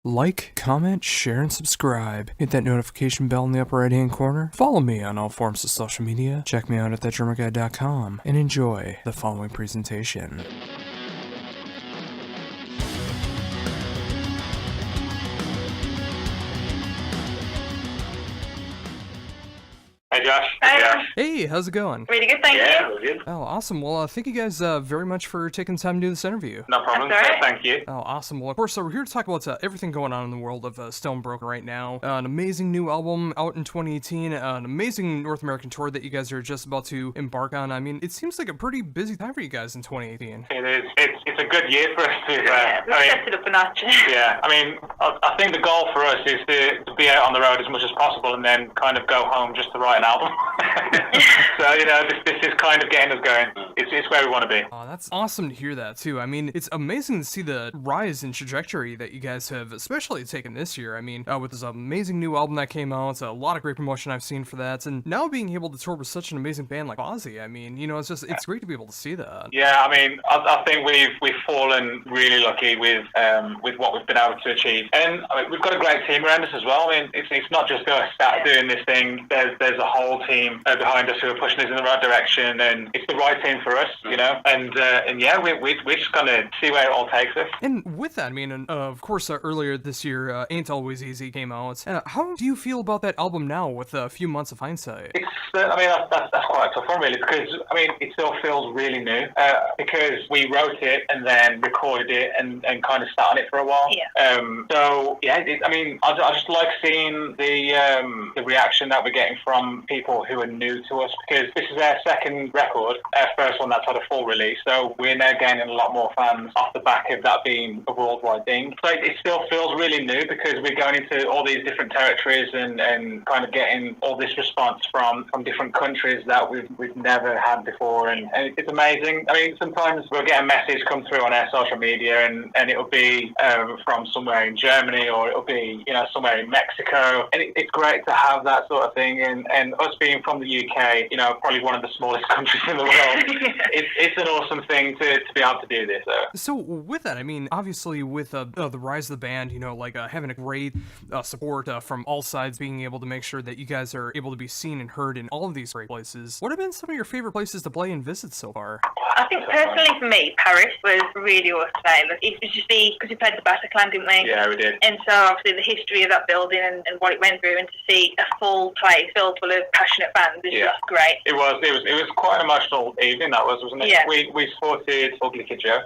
Like, comment, share, and subscribe. Hit that notification bell in the upper right hand corner. Follow me on all forms of social media. Check me out at thatdrummerguy.com and enjoy the following presentation. Hey Josh. Hi. Yeah. Hey, how's it going? Really good, thank Yeah, you. we're good. Oh, awesome. Well, thank you guys very much for taking the time to do this interview. No problem. That's all right. Thank you. Oh, awesome. Well, of course, so we're here to talk about everything going on in the world of Stonebroken right now. An amazing new album out in 2018, an amazing North American tour that you guys are just about to embark on. I mean, it seems like a pretty busy time for you guys in 2018. It is. It's a good year for us to. Yeah, we've I stepped it up a notch. yeah. I mean, I think the goal for us is to be out on the road as much as possible, and then kind of go home just to write an album. So this is kind of getting us going. It's where we want to be. Oh, that's awesome to hear that too. I mean, it's amazing to see the rise in trajectory that you guys have especially taken this year. I mean, with this amazing new album that came out, it's a lot of great promotion I've seen for that, and now being able to tour with such an amazing band like Fozzy, I mean, it's great to be able to see that. Yeah, I mean, I think we've fallen really lucky with what we've been able to achieve, and I mean, we've got a great team around us as well. I mean, it's not just us that doing this thing. There's a whole team behind us who are pushing us in the right direction, and it's the right team for us, and yeah, we're just gonna see where it all takes us. And with that, I mean, of course, earlier this year, Ain't Always Easy came out. How do you feel about that album now with a few months of hindsight? It's, I mean, that's quite a tough one, really, because, I mean, it still feels really new, because we wrote it and then recorded it and kind of sat on it for a while. Yeah. So, yeah, I mean, I just like seeing the reaction that we're getting from people who are new to us, because this is our second record, our first one that's had a full release, so we're now gaining a lot more fans off the back of that being a worldwide thing. So it still feels really new because we're going into all these different territories and kind of getting all this response from different countries that we've never had before, and it's amazing. I mean, sometimes we'll get a message come through on our social media and it'll be from somewhere in Germany, or it'll be somewhere in Mexico, and it's great to have that sort of thing, and us being from the UK, probably one of the smallest countries in the world, it's an awesome thing to be able to do this. So with that, I mean, obviously with the rise of the band, having a great support from all sides, being able to make sure that you guys are able to be seen and heard in all of these great places. What have been some of your favorite places to play and visit so far? I think personally for me, Paris was really awesome. It was just because we played the Bataclan, didn't we? Yeah, we did. And so obviously the history of that building and what it went through, and to see a full place filled full of passionate fans is just great. It was quite an emotional evening, that wasn't it? Yeah. We supported Ugly Kid Joe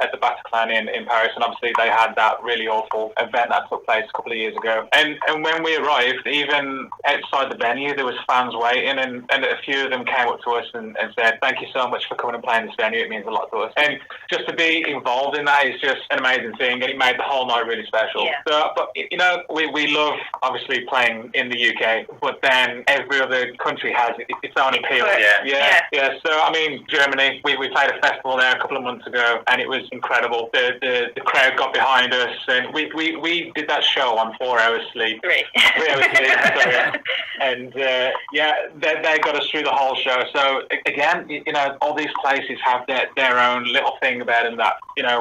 at the Bataclan in Paris, and obviously they had that really awful event that took place a couple of years ago. And when we arrived, even outside the venue, there was fans waiting, and a few of them came up to us and said, "Thank you so much for coming and playing this venue. It means a lot to us." And just to be involved in that is just an amazing thing, and it made the whole night really special. Yeah. So, but we love obviously playing in the UK, but then every other country has its own appeal. Yeah. So I mean, Germany, we played a festival there a couple of months ago, and it was incredible. The crowd got behind us, and we did that show on 4 hours sleep. 3 hours sleep, sorry. And they got us through the whole show. So again, all these places have their own little thing about them that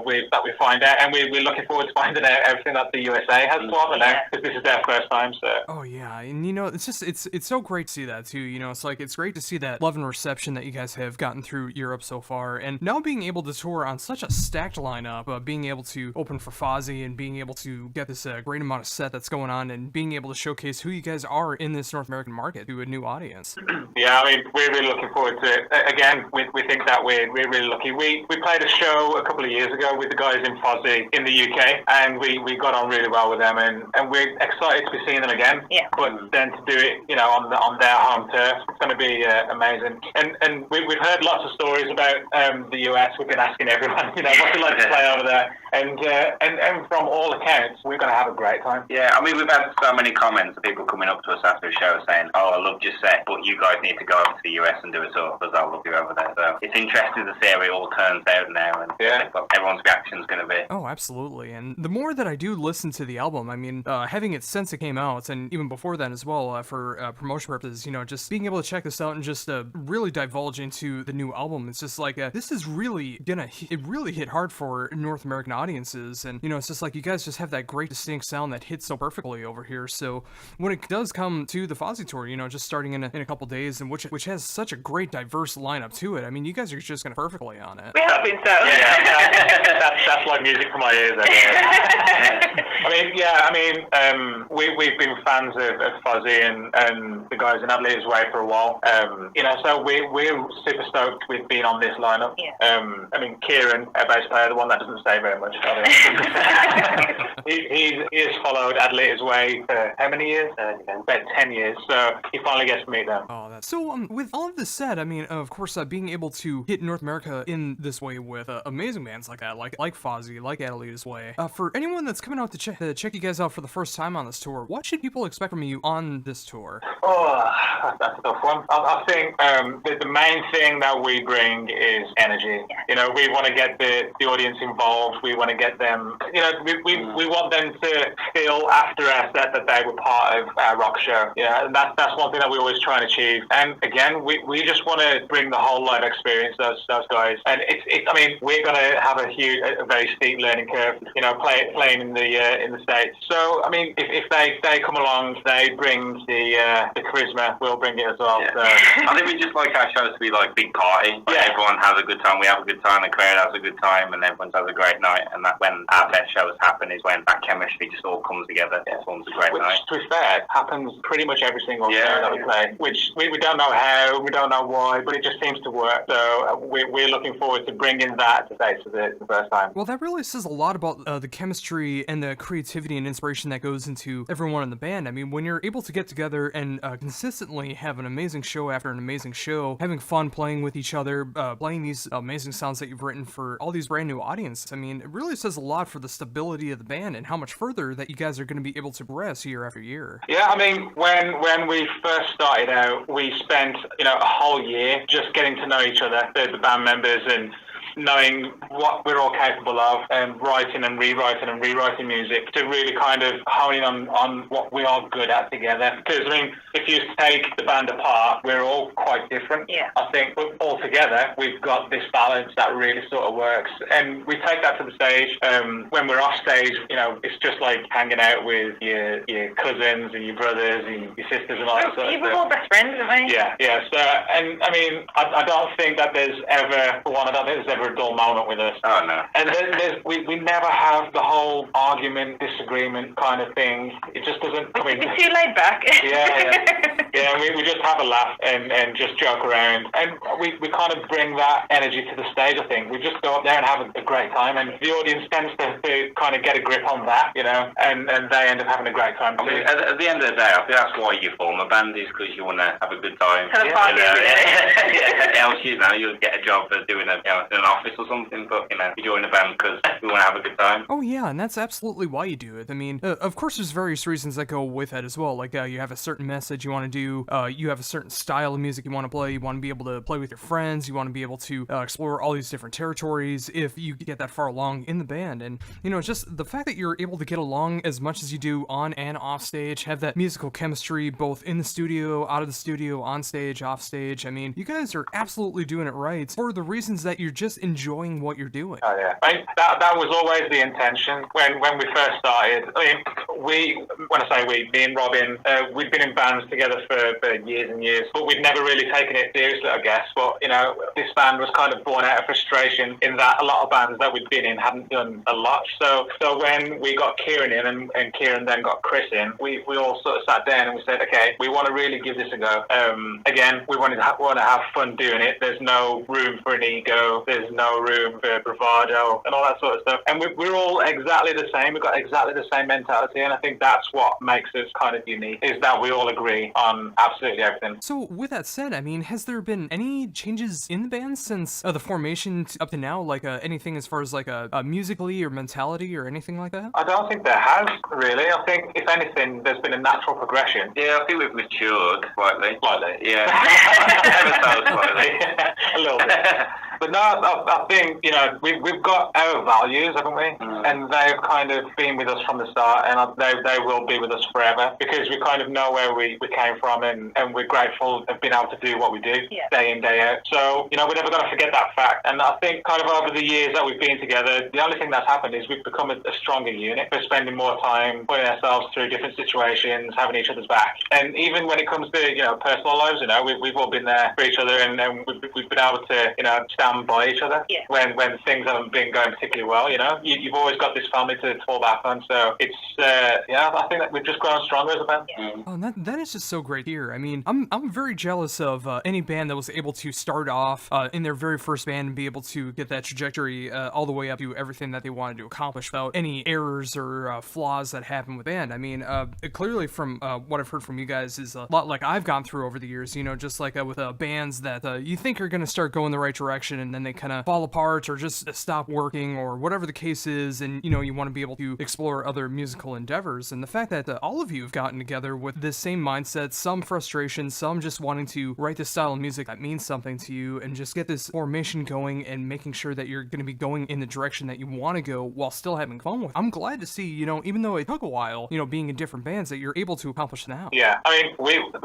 we find out, and we're looking forward to finding out everything that the USA has to offer now, because this is their first time. So. Oh yeah, and it's so great to see that too. It's great to see that love and reception that you guys have gotten through Europe so far, and now being able to tour on such a stacked lineup, being able to open for Fozzy and being able to get this great amount of set that's going on, and being able to showcase who you guys are in this North American market to a new audience. Yeah, I mean, we're really looking forward to it. Again, we think that we're really lucky. We played a show a couple of years ago with the guys in Fozzy in the UK, and we got on really well with them, and we're excited to be seeing them again. Yeah. But then to do it, on their home turf, it's going to be amazing. And we've heard lots of stories about the US. We've been asking everyone, what's it like to play over there? And from all accounts, we're going to have a great time. Yeah, I mean, we've had so many comments of people coming up to us after the show saying, "Oh, I loved your set, but you guys need to go over to the US and do a tour because I love you over there." So it's interesting to see how it all turns out now now, and what everyone's reaction's going to be. Oh, absolutely. And the more that I do listen to the album, I mean, having it since it came out, and even before then as well, for promotion purposes, you know, just being able to check this out and just really divulge into the new album, it's just like, this is really it really hit hard for North American audiences, and, you know, it's just like, you guys just have that great distinct sound that hits so perfectly over here. So when it does come to the Fozzy tour, you know, just starting in a couple days, and which has such a great diverse lineup to it, I mean, you guys are just gonna perfectly on it. We have been so. That's like music for my ears. We've been fans of Fozzy and the guys in Adelitas Way for a while. You know, so we're super stoked with being on this lineup. Yeah. Kieran, our bass player, the one that doesn't say very much. he has followed Adelitas Way for how many years? About 10 years. So he finally gets to meet them. Oh, that's so. With all of this said, I mean, of course, being able to hit North America in this way with amazing bands like that, like Fozzy, like Adelitas Way. For anyone that's coming out to check you guys out for the first time on this tour, what should people expect from you on this tour? Oh, that's a tough one. I think the main thing that we bring is energy. You know, we want to get the audience involved. We want to get them, you know, we want them to feel after our set that they were part of our rock show. Yeah, and that's one thing that we always try and achieve. And again, we just want to bring the whole live experience, those guys. And we're going to have a very steep learning curve, you know, playing in the States. So, I mean, if they come along, they bring the charisma, we'll bring it as well. Yeah. So. I think we just like our shows to be like big party. Like everyone has a good time, we have a good time, the crowd has a good time, and everyone has a great night. And that when our best shows happen is when that chemistry just all comes together. It forms a great night. To be fair, happens pretty much every single show that we play, which we don't know how, we don't know why, but it just seems to work. So we're looking forward to bringing that to the first time. Well, that really says a lot about the chemistry and the creativity and inspiration that goes into everyone in the band. I mean, when you're able to get together and consistently have an amazing show after an amazing show, having fun playing with each other, playing these amazing sounds that you've written for all these brand new audiences, I mean, it really says a lot for the stability of the band and how much further that you guys are going to be able to progress year after year. Yeah, I mean, when we first started out, we spent, you know, a whole year just getting to know each other, the band members, and knowing what we're all capable of, and writing and rewriting music to really kind of hone in on what we are good at together. Because, I mean, if you take the band apart, we're all quite different. Yeah. I think all together, we've got this balance that really sort of works. And we take that to the stage. When we're off stage, you know, it's just like hanging out with your cousins and your brothers and your sisters and all that sort of stuff. We're all best friends, aren't we? Yeah. So, and I mean, I don't think that there's ever, for one, I don't think there's ever a dull moment with us. Oh, no. And we never have the whole argument, disagreement kind of thing. It just doesn't come in. We're too laid back. We just have a laugh and just joke around. And we kind of bring that energy to the stage, I think. We just go up there and have a great time. And the audience tends to kind of get a grip on that, you know, and they end up having a great time. I mean, at the end of the day, I think that's why you form a band, is because you want to have a good time. Else, you know, you'll get a job for doing in an office or something, but, you know, you join a band because we want to have a good time. Oh yeah, and that's absolutely why you do it. I mean, of course there's various reasons that go with that as well, like you have a certain message you want to do, you have a certain style of music you want to play, you want to be able to play with your friends, you want to be able to explore all these different territories if you get that far along in the band. And, you know, it's just the fact that you're able to get along as much as you do on and off stage, have that musical chemistry both in the studio, out of the studio, on stage, off stage. I mean, you guys are absolutely doing it right for the reasons that you're just enjoying what you're doing. Oh yeah, that was always the intention when we first started. I mean, when I say we, me and Robin, we'd been in bands together for years and years, but we'd never really taken it seriously, I guess. But, you know, this band was kind of born out of frustration in that a lot of bands that we'd been in hadn't done a lot. So when we got Kieran in and Kieran then got Chris in, we all sort of sat down and we said, okay, we want to really give this a go. Again, we want to have fun doing it. There's no room for an ego. There's no room for bravado and all that sort of stuff. And we're all exactly the same. We've got exactly the same mentality, and I think that's what makes us kind of unique, is that we all agree on absolutely everything. So with that said, I mean, has there been any changes in the band since the formation up to now, like anything as far as like musically or mentality or anything like that? I don't think there has, really. I think, if anything, there's been a natural progression. Yeah, I think we've matured slightly. Slightly. Yeah. Ever so slightly. A little bit. But no, I think, you know, we've got our values, haven't we? And they've kind of been with us from the start, and they will be with us forever, because we kind of know where we came from, and we're grateful of being able to do what we do day in, day out. So, you know, we're never going to forget that fact. And I think kind of over the years that we've been together, the only thing that's happened is we've become a stronger unit. We're spending more time putting ourselves through different situations, having each other's back. And even when it comes to, you know, personal lives, you know, we've all been there for each other, and we've been able to, you know, stand by each other when things haven't been going particularly well, you know. You've always got this family to fall back on. So it's, I think that we've just grown stronger as a band. Oh, and that is just so great here. I mean, I'm very jealous of any band that was able to start off in their very first band and be able to get that trajectory all the way up to everything that they wanted to accomplish without any errors or flaws that happen with band. I mean, clearly from what I've heard from you guys is a lot like I've gone through over the years, you know, just like with bands that you think are going to start going the right direction, and then they kind of fall apart or just stop working or whatever the case is, and, you know, you want to be able to explore other musical endeavors. And the fact that all of you have gotten together with this same mindset, some frustration, some just wanting to write this style of music that means something to you, and just get this formation going and making sure that you're going to be going in the direction that you want to go while still having fun with it. I'm glad to see, you know, even though it took a while, you know, being in different bands, that you're able to accomplish now. Yeah, I mean,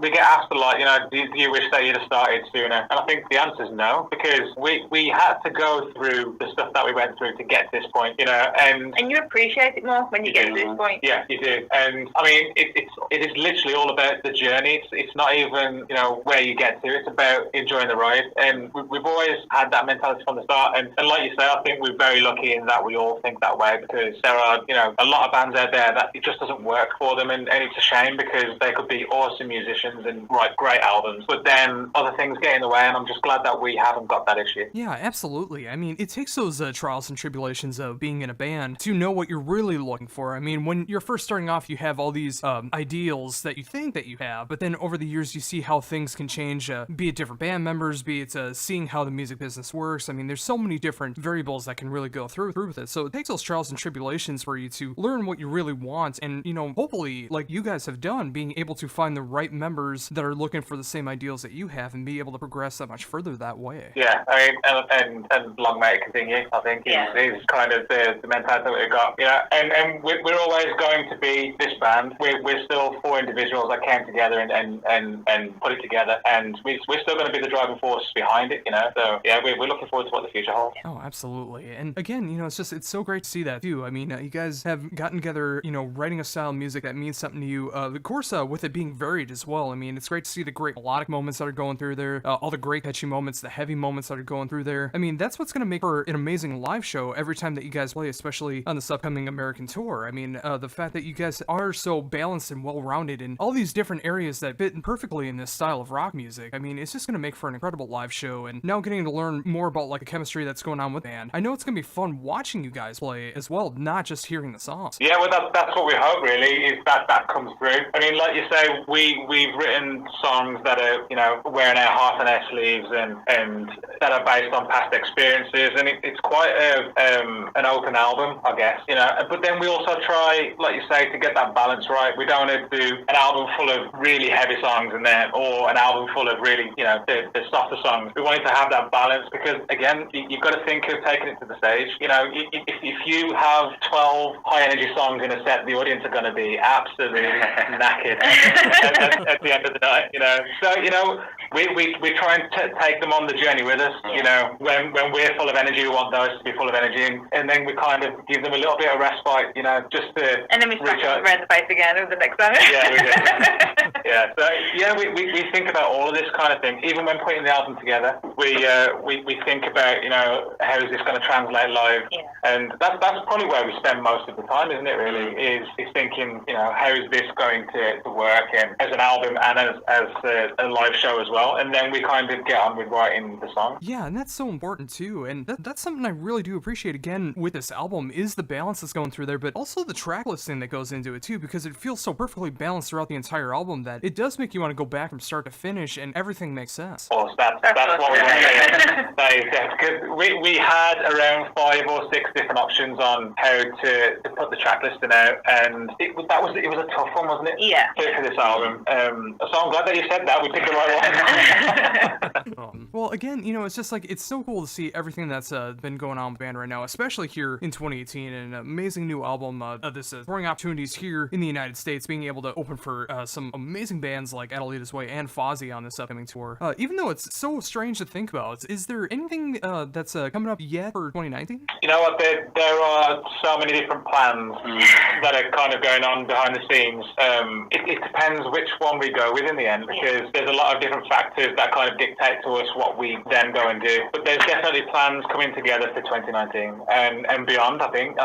we get asked a lot, you know, do you wish that you'd have started sooner? And I think the answer is no, because we had to go through the stuff that we went through to get to this point, you know, and you appreciate it more when you get to this point. Yeah, you do. And I mean, it is literally all about the journey. It's not even, you know, where you get to. It's about enjoying the ride. And we've always had that mentality from the start. And like you say, I think we're very lucky in that we all think that way, because there are, you know, a lot of bands out there that it just doesn't work for them. And it's a shame, because they could be awesome musicians and write great albums, but then other things get in the way. And I'm just glad that we haven't got that issue. Yeah, absolutely. I mean, it takes those trials and tribulations of being in a band to know what you're really looking for. I mean, when you're first starting off, you have all these ideals that you think that you have, but then over the years, you see how things can change, be it different band members, be it seeing how the music business works. I mean, there's so many different variables that can really go through with it. So it takes those trials and tribulations for you to learn what you really want, and, you know, hopefully, like you guys have done, being able to find the right members that are looking for the same ideals that you have and be able to progress that much further that way. Yeah, I mean, and long may it continue, I think, is kind of the mentality that we've got, you know, and we're always going to be this band. We're still four individuals that came together and put it together, and we're still going to be the driving force behind it, you know. So yeah, we're looking forward to what the future holds. Oh, absolutely. And again, you know, it's so great to see that too. I mean, you guys have gotten together, you know, writing a style of music that means something to you. Of course, with it being varied as well. I mean, it's great to see the great melodic moments that are going through there, all the great catchy moments, the heavy moments that are going through there. I mean, that's what's going to make for an amazing live show every time that you guys play, especially on this upcoming American tour. I mean, the fact that you guys are so balanced and well-rounded in all these different areas that fit perfectly in this style of rock music. I mean, it's just going to make for an incredible live show, and now getting to learn more about like the chemistry that's going on with the band. I know it's going to be fun watching you guys play as well, not just hearing the songs. Yeah, well, that's what we hope, really, is that comes through. I mean, like you say, we've written songs that are, you know, wearing our heart on our sleeves, and that are based on past experiences, and it's quite an open album, I guess, you know. But then we also try, like you say, to get that balance right. We don't want to do an album full of really heavy songs in there, or an album full of really, you know, the softer songs. We wanted to have that balance, because again, you've got to think of taking it to the stage. You know, if you have 12 high energy songs in a set, the audience are going to be absolutely knackered at the end of the night, you know. So, you know, we try and take them on the journey with us. You know, when we're full of energy, we want those to be full of energy, and then we kind of give them a little bit of respite, you know, just to. And then we smash them around the face again over the next time. Yeah, we do. Yeah, so yeah, we think about all of this kind of thing. Even when putting the album together, we think about, you know, how is this going to translate live, and that's probably where we spend most of the time, isn't it? Really, is thinking, you know, how is this going to work, and as an album and as a live show as well, and then we kind of get on with writing the song. Yeah, and that's so important too, and that's something I really do appreciate again with this album, is the balance that's going through there, but also the track listing that goes into it too, because it feels so perfectly balanced throughout the entire album that it does make you want to go back from start to finish, and everything makes sense. Of course, that's what we want to say, because we had around 5 or 6 different options on how to put the track listing out, and it was a tough one, wasn't it? Yeah. For this album. So I'm glad that you said that. We picked the right one. Well, again, you know, it's just like like it's so cool to see everything that's been going on with the band right now, especially here in 2018, and an amazing new album. This touring opportunities here in the United States, being able to open for some amazing bands like Adelitas Way and Fozzy on this upcoming tour. Even though it's so strange to think about, is there anything that's coming up yet for 2019? You know what? There are so many different plans that are kind of going on behind the scenes. It depends which one we go with in the end, because there's a lot of different factors that kind of dictate to us what we then go and do. But there's definitely plans coming together for 2019 and beyond. I think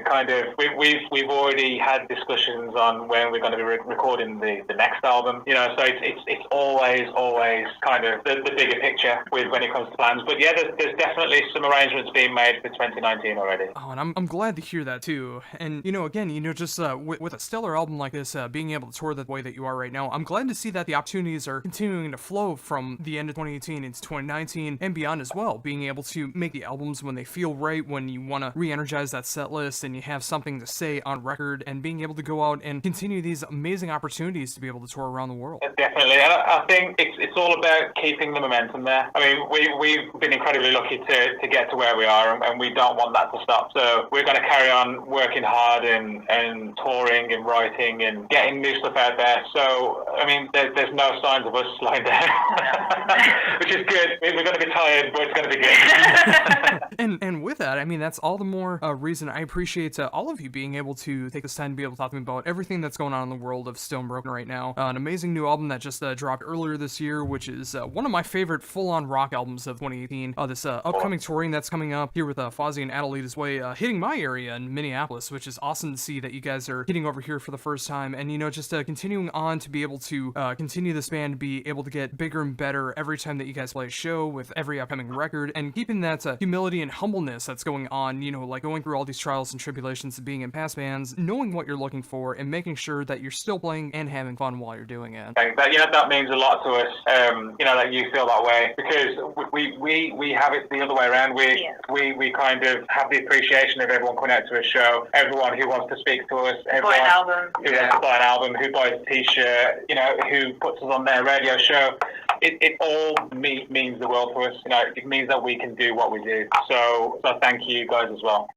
kind of we've already had discussions on when we're going to be recording the next album. You know, so it's always kind of the bigger picture with when it comes to plans. But yeah, there's definitely some arrangements being made for 2019 already. Oh, and I'm glad to hear that too. And again, just with a stellar album like this, being able to tour the way that you are right now, I'm glad to see that the opportunities are continuing to flow from the end of 2018 into 2019 and beyond as well. Being able to make the albums when they feel right, when you want to re-energize that set list and you have something to say on record, and being able to go out and continue these amazing opportunities to be able to tour around the world. Definitely, and I think it's all about keeping the momentum there. I mean, we've been incredibly lucky to get to where we are, and we don't want that to stop. So we're going to carry on working hard and touring and writing and getting new stuff out there. So, I mean, there's no signs of us slowing down, which is good. We're going to be tired, but it's going to be good. and with that, I mean, that's all the more reason I appreciate all of you being able to take this time to be able to talk to me about everything that's going on in the world of Stone Broken right now. An amazing new album that just dropped earlier this year, which is one of my favorite full-on rock albums of 2018. This upcoming touring that's coming up here with Fozzy and Adelitas Way hitting my area in Minneapolis, which is awesome to see that you guys are hitting over here for the first time, and just continuing on to be able to continue this band, be able to get bigger and better every time that you guys play a show with every upcoming record, and keeping that humility and humbleness that's going on, like going through all these trials and tribulations of being in past bands, knowing what you're looking for, and making sure that you're still playing and having fun while you're doing it. That means a lot to us, that you feel that way, because we have it the other way around. We kind of have the appreciation of everyone coming out to a show, everyone who wants to speak to us, everyone who wants to buy an album, who buys a t-shirt, who puts us on their radio show. It all means the world to us. It means that we can do what we do. So thank you guys as well.